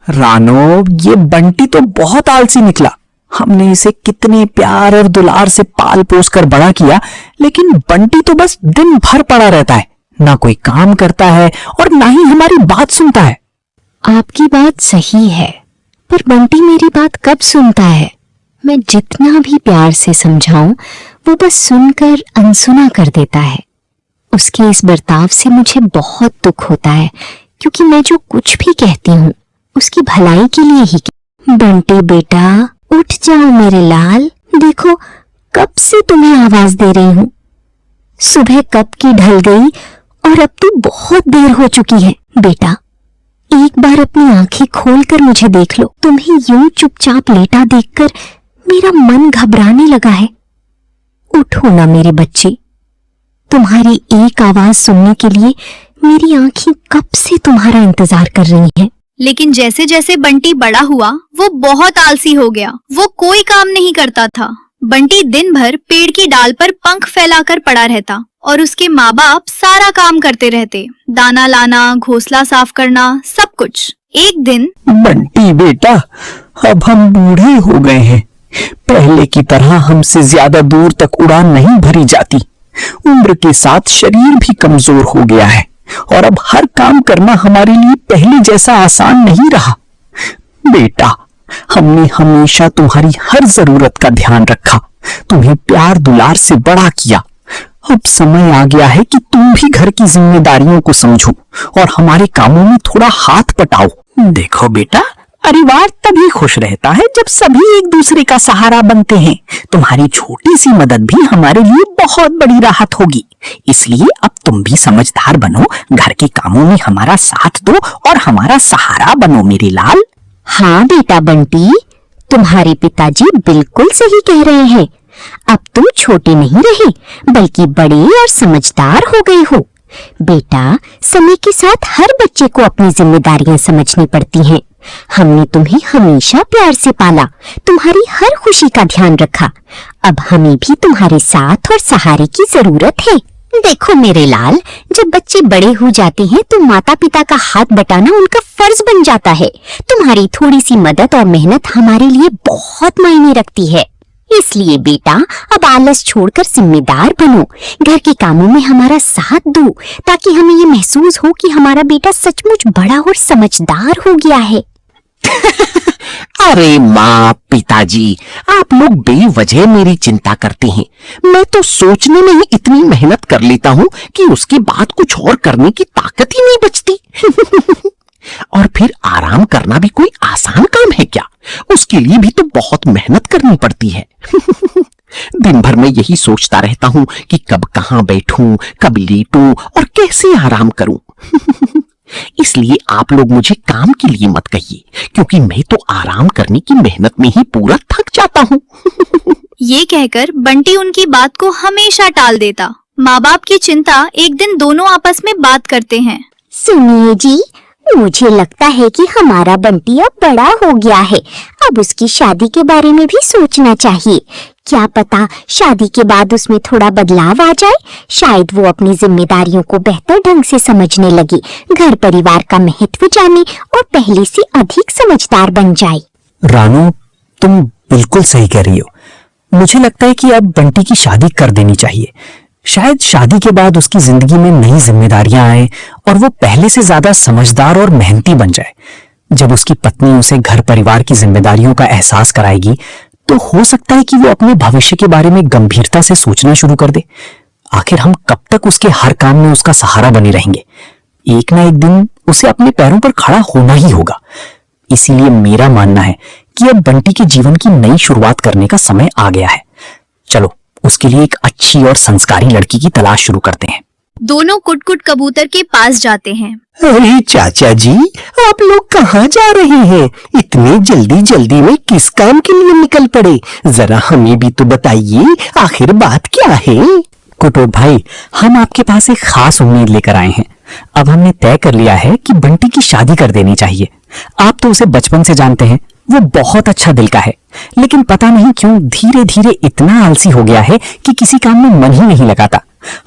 रानो, ये बंटी तो बहुत आलसी निकला। हमने इसे कितने प्यार और दुलार से पाल पोस कर बड़ा किया, लेकिन बंटी तो बस दिन भर पड़ा रहता है, ना कोई काम करता है और ना ही हमारी बात सुनता है। आपकी बात सही है, पर बंटी मेरी बात कब सुनता है? मैं जितना भी प्यार से समझाऊं, वो बस सुनकर अनसुना कर देता है। उसके इस बर्ताव से मुझे बहुत दुख होता है, क्योंकि मैं जो कुछ भी कहती हूँ उसकी भलाई के लिए ही। बंटी बेटा, उठ जाओ मेरे लाल। देखो, कब से तुम्हें आवाज दे रही हूँ। सुबह कब की ढल गई और अब तो बहुत देर हो चुकी है। बेटा, एक बार अपनी आंखें खोलकर मुझे देख लो। तुम्हें यूं चुपचाप लेटा देखकर मेरा मन घबराने लगा है। उठो ना मेरी बच्ची। तुम्हारी एक आवाज सुनने के लिए मेरी आंखें कब से तुम्हारा इंतजार कर रही हैं। लेकिन जैसे जैसे बंटी बड़ा हुआ, वो बहुत आलसी हो गया। वो कोई काम नहीं करता था। बंटी दिन भर पेड़ की डाल पर पंख फैलाकर पड़ा रहता और उसके माँ बाप सारा काम करते रहते, दाना लाना, घोंसला साफ करना, सब कुछ। एक दिन, बंटी बेटा, अब हम बूढ़े हो गए हैं। पहले की तरह हमसे ज्यादा दूर तक उड़ान नहीं भरी जाती। उम्र के साथ शरीर भी कमजोर हो गया है और अब हर काम करना हमारे लिए पहले जैसा आसान नहीं रहा। बेटा, हमने हमेशा तुम्हारी हर जरूरत का ध्यान रखा, तुम्हें प्यार दुलार से बड़ा किया। अब समय आ गया है कि तुम भी घर की जिम्मेदारियों को समझो और हमारे कामों में थोड़ा हाथ बटाओ। देखो बेटा, परिवार तभी खुश रहता है जब सभी एक दूसरे का सहारा बनते हैं। तुम्हारी छोटी सी मदद भी हमारे लिए बहुत बड़ी राहत होगी। इसलिए अब तुम भी समझदार बनो, घर के कामों में हमारा साथ दो और हमारा सहारा बनो मेरे लाल। हाँ बेटा बंटी, तुम्हारे पिताजी बिल्कुल सही कह रहे हैं। अब तुम छोटे नहीं रहे, बल्कि बड़े और समझदार हो गए हो। बेटा, समय के साथ हर बच्चे को अपनी जिम्मेदारियां समझनी पड़ती हैं। हमने तुम्हें हमेशा प्यार से पाला, तुम्हारी हर खुशी का ध्यान रखा। अब हमें भी तुम्हारे साथ और सहारे की जरूरत है। देखो मेरे लाल, जब बच्चे बड़े हो जाते हैं तो माता पिता का हाथ बटाना उनका फर्ज बन जाता है। तुम्हारी थोड़ी सी मदद और मेहनत हमारे लिए बहुत मायने रखती है। इसलिए बेटा, अब आलस छोड़कर जिम्मेदार बनो, घर के कामों में हमारा साथ दो, ताकि हमें ये महसूस हो कि हमारा बेटा सचमुच बड़ा और समझदार हो गया है। अरे माँ, पिताजी, आप लोग बेवजह मेरी चिंता करते हैं। मैं तो सोचने में ही इतनी मेहनत कर लेता हूँ कि उसके बाद कुछ और करने की ताकत ही नहीं बचती। और फिर आराम करना भी कोई आसान काम है क्या? उसके लिए भी तो बहुत मेहनत करनी पड़ती है। दिन भर मैं यही सोचता रहता हूँ कि कब कहाँ बैठूं, कब लेटूं और कैसे आराम करूं। इसलिए आप लोग मुझे काम के लिए मत कहिए, क्योंकि मैं तो आराम करने की मेहनत में ही पूरा थक जाता हूँ। ये कहकर बंटी उनकी बात को हमेशा टाल देता। माँ बाप की चिंता एक दिन दोनों आपस में बात करते हैं। सुनिए जी, मुझे लगता है कि हमारा बंटी अब बड़ा हो गया है। अब उसकी शादी के बारे में भी सोचना चाहिए। क्या पता शादी के बाद उसमें थोड़ा बदलाव आ जाए। शायद वो अपनी जिम्मेदारियों को बेहतर ढंग से समझने लगे, घर परिवार का महत्व जाने और पहले से अधिक समझदार बन जाए। रानू, तुम बिल्कुल सही कह रही हो। मुझे लगता है कि अब बंटी की शादी कर देनी चाहिए। शायद शादी के बाद उसकी जिंदगी में नई जिम्मेदारियां आए और वो पहले से ज्यादा समझदार और मेहनती बन जाए। जब उसकी पत्नी उसे घर परिवार की जिम्मेदारियों का एहसास कराएगी, तो हो सकता है कि वो अपने भविष्य के बारे में गंभीरता से सोचना शुरू कर दे। आखिर हम कब तक उसके हर काम में उसका सहारा बने रहेंगे? एक ना एक दिन उसे अपने पैरों पर खड़ा होना ही होगा। इसीलिए मेरा मानना है कि अब बंटी के जीवन की नई शुरुआत करने का समय आ गया है। चलो, उसके लिए एक अच्छी और संस्कारी लड़की की तलाश शुरू करते हैं। दोनों कुटकुट कबूतर के पास जाते हैं। अरे चाचा जी, आप लोग कहाँ जा रहे हैं? इतने जल्दी जल्दी में किस काम के लिए निकल पड़े? जरा हमें भी तो बताइए, आखिर बात क्या है? कुटुट भाई, हम आपके पास एक खास उम्मीद लेकर आए हैं। अब हमने तय कर लिया है कि बंटी की शादी कर देनी चाहिए। आप तो उसे बचपन से जानते हैं, वो बहुत अच्छा दिल का है, लेकिन पता नहीं क्यों धीरे धीरे इतना आलसी हो गया है कि किसी काम में मन ही नहीं लगाता।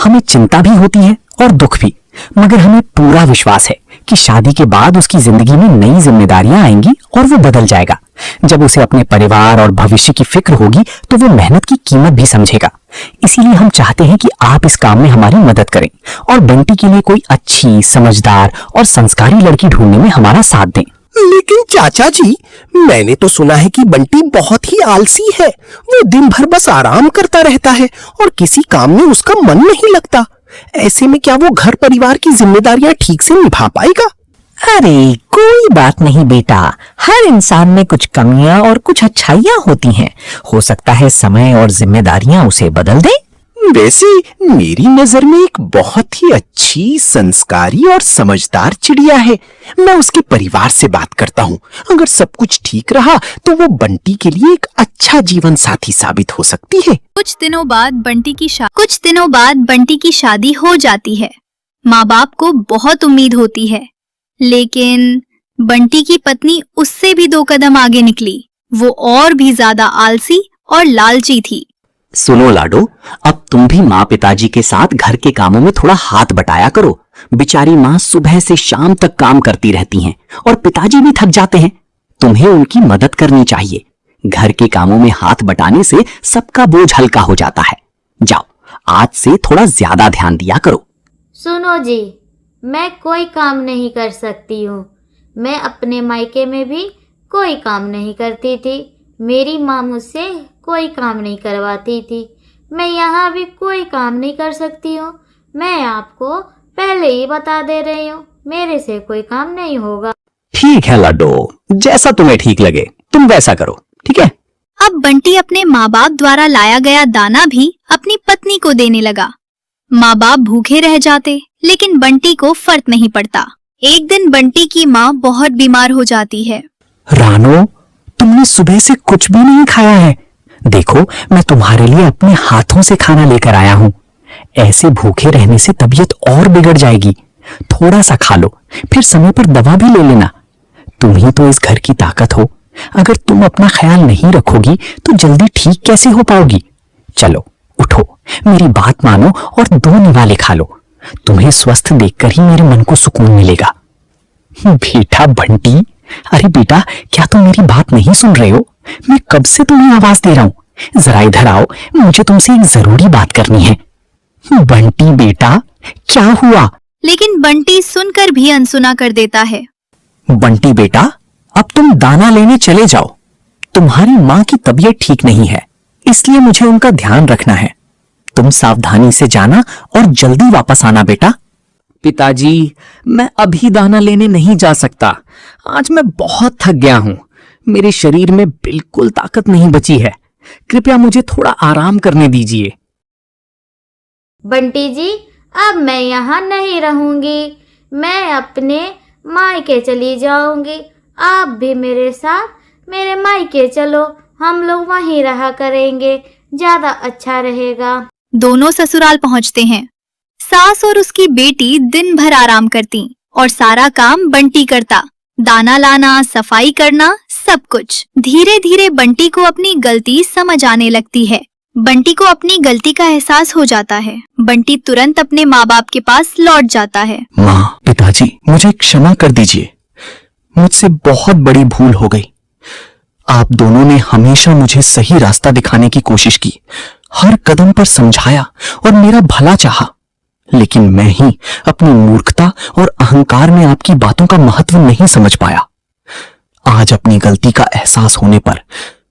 हमें चिंता भी होती है और दुख भी, मगर हमें पूरा विश्वास है कि शादी के बाद उसकी जिंदगी में नई जिम्मेदारियां आएंगी और वो बदल जाएगा। जब उसे अपने परिवार और भविष्य की फिक्र होगी तो वो मेहनत की कीमत भी समझेगा। इसीलिए हम चाहते हैं कि आप इस काम में हमारी मदद करें और बंटी के लिए कोई अच्छी, समझदार और संस्कारी लड़की ढूंढने में हमारा साथ दें। लेकिन चाचा जी, मैंने तो सुना है कि बंटी बहुत ही आलसी है। वो दिन भर बस आराम करता रहता है और किसी काम में उसका मन नहीं लगता। ऐसे में क्या वो घर परिवार की जिम्मेदारियां ठीक से निभा पाएगा? अरे कोई बात नहीं बेटा, हर इंसान में कुछ कमियां और कुछ अच्छाइयां होती हैं। हो सकता है समय और जिम्मेदारियां उसे बदल दें। वैसे मेरी नजर में एक बहुत ही अच्छी, संस्कारी और समझदार चिड़िया है। मैं उसके परिवार से बात करता हूँ। अगर सब कुछ ठीक रहा तो वो बंटी के लिए एक अच्छा जीवन साथी साबित हो सकती है। कुछ दिनों बाद बंटी की शादी हो जाती है। माँ बाप को बहुत उम्मीद होती है, लेकिन बंटी की पत्नी उससे भी 2 कदम आगे निकली। वो और भी ज्यादा आलसी और लालची थी। सुनो लाडो, अब तुम भी माँ पिताजी के साथ घर के कामों में थोड़ा हाथ बटाया करो। बेचारी माँ सुबह से शाम तक काम करती रहती हैं और पिताजी भी थक जाते हैं। तुम्हें उनकी मदद करनी चाहिए। घर के कामों में हाथ बटाने से सबका बोझ हल्का हो जाता है। जाओ, आज से थोड़ा ज्यादा ध्यान दिया करो। सुनो जी, मैं कोई काम नहीं कर सकती हूँ। मैं अपने मायके में भी कोई काम नहीं करती थी। मेरी माँ मुझसे कोई काम नहीं करवाती थी। मैं यहाँ भी कोई काम नहीं कर सकती हूँ। मैं आपको पहले ही बता दे रही हूँ, मेरे से कोई काम नहीं होगा। ठीक है लाडो, जैसा तुम्हें ठीक लगे तुम वैसा करो, ठीक है। अब बंटी अपने माँ बाप द्वारा लाया गया दाना भी अपनी पत्नी को देने लगा। माँ बाप भूखे रह जाते, लेकिन बंटी को फर्क नहीं पड़ता। एक दिन बंटी की माँ बहुत बीमार हो जाती है। रानो, तुमने सुबह से कुछ भी नहीं खाया है। देखो, मैं तुम्हारे लिए अपने हाथों से खाना लेकर आया हूँ। ऐसे भूखे रहने से तबीयत और बिगड़ जाएगी। थोड़ा सा खा लो, फिर समय पर दवा भी ले लेना। तुम ही तो इस घर की ताकत हो। अगर तुम अपना ख्याल नहीं रखोगी तो जल्दी ठीक कैसे हो पाओगी। चलो उठो, मेरी बात मानो और 2 निवाले खा लो। तुम्हें स्वस्थ देखकर ही मेरे मन को सुकून मिलेगा। बेटा बंटी, अरे बेटा, क्या तुम मेरी बात नहीं सुन रहे हो? मैं कब से तुम्हें आवाज दे रहा हूँ। जरा इधर आओ, मुझे तुमसे एक जरूरी बात करनी है। बंटी बेटा, क्या हुआ? लेकिन बंटी सुनकर भी अनसुना कर देता है। बंटी बेटा, अब तुम दाना लेने चले जाओ। तुम्हारी माँ की तबीयत ठीक नहीं है, इसलिए मुझे उनका ध्यान रखना है। तुम सावधानी से जाना और जल्दी वापस आना बेटा। पिताजी, मैं अभी दाना लेने नहीं जा सकता। आज मैं बहुत थक गया हूँ। मेरे शरीर में बिल्कुल ताकत नहीं बची है। कृपया मुझे थोड़ा आराम करने दीजिए। बंटी जी, अब मैं यहाँ नहीं रहूंगी। मैं अपने मायके चली जाऊंगी। आप भी मेरे साथ मेरे मायके चलो। हम लोग वहीं रहा करेंगे, ज्यादा अच्छा रहेगा। दोनों ससुराल पहुंचते हैं। सास और उसकी बेटी दिन भर आराम करती और सारा काम बंटी करता। दाना लाना, सफाई करना, सब कुछ। धीरे धीरे बंटी को अपनी गलती समझ आने लगती है। बंटी को अपनी गलती का एहसास हो जाता है। बंटी तुरंत अपने माँ बाप के पास लौट जाता है। माँ, पिताजी, मुझे क्षमा कर दीजिए। मुझसे बहुत बड़ी भूल हो गई। आप दोनों ने हमेशा मुझे सही रास्ता दिखाने की कोशिश की, हर कदम पर समझाया और मेरा भला चाहा, लेकिन मैं ही अपनी मूर्खता और अहंकार में आपकी बातों का महत्व नहीं समझ पाया। आज अपनी गलती का एहसास होने पर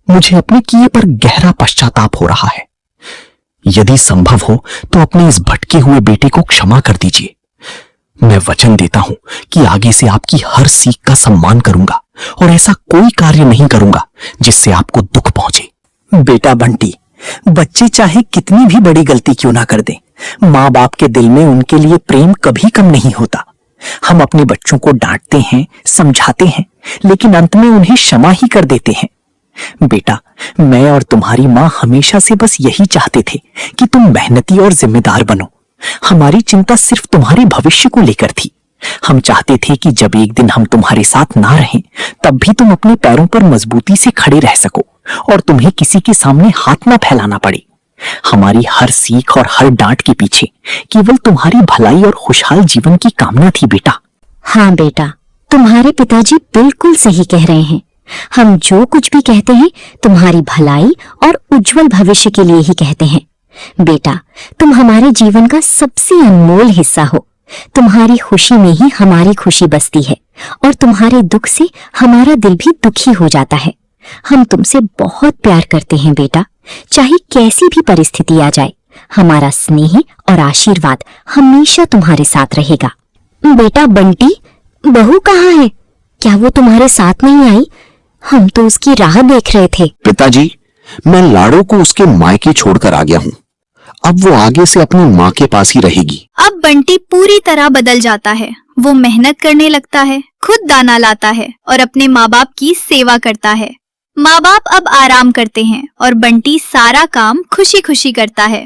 मुझे अपने किए पर गहरा पश्चाताप हो रहा है। यदि संभव हो तो अपने इस भटके हुए बेटे को क्षमा कर दीजिए। मैं वचन देता हूं कि आगे से आपकी हर सीख का सम्मान करूंगा और ऐसा कोई कार्य नहीं करूंगा जिससे आपको दुख पहुंचे। बेटा बंटी, बच्चे चाहे कितनी भी बड़ी गलती क्यों ना कर दें, माँ बाप के दिल में उनके लिए प्रेम कभी कम नहीं होता। हम अपने बच्चों को डांटते हैं, समझाते हैं, लेकिन अंत में उन्हें क्षमा ही कर देते हैं। बेटा, मैं और तुम्हारी माँ हमेशा से बस यही चाहते थे कि तुम मेहनती और जिम्मेदार बनो। हमारी चिंता सिर्फ तुम्हारे भविष्य को लेकर थी। हम चाहते थे कि जब एक दिन हम तुम्हारे साथ ना रहें, तब भी तुम अपने पैरों पर मजबूती से खड़े रह सको और तुम्हें किसी के सामने हाथ ना फैलाना पड़े। हमारी हर सीख और हर डांट के पीछे केवल तुम्हारी भलाई और खुशहाल जीवन की कामना थी बेटा। हाँ बेटा, तुम्हारे पिताजी बिल्कुल सही कह रहे हैं। हम जो कुछ भी कहते हैं तुम्हारी भलाई और उज्जवल भविष्य के लिए ही कहते हैं। बेटा, तुम हमारे जीवन का सबसे अनमोल हिस्सा हो। तुम्हारी खुशी में ही हमारी खुशी बसती है और तुम्हारे दुख से हमारा दिल भी दुखी हो जाता है। हम तुमसे बहुत प्यार करते हैं बेटा, चाहे कैसी भी परिस्थिति आ जाए। हमारा स्नेह और आशीर्वाद हमेशा तुम्हारे साथ रहेगा। बेटा बंटी, बहू कहाँ है? क्या वो तुम्हारे साथ नहीं आई? हम तो उसकी राह देख रहे थे। पिताजी, मैं लाड़ो को उसके मायके छोड़कर आ गया हूँ। अब वो आगे से अपनी माँ के पास ही रहेगी। अब बंटी पूरी तरह बदल जाता है। वो मेहनत करने लगता है, खुद दाना लाता है और अपने माँ बाप की सेवा करता है। माँ बाप अब आराम करते हैं और बंटी सारा काम खुशी खुशी करता है।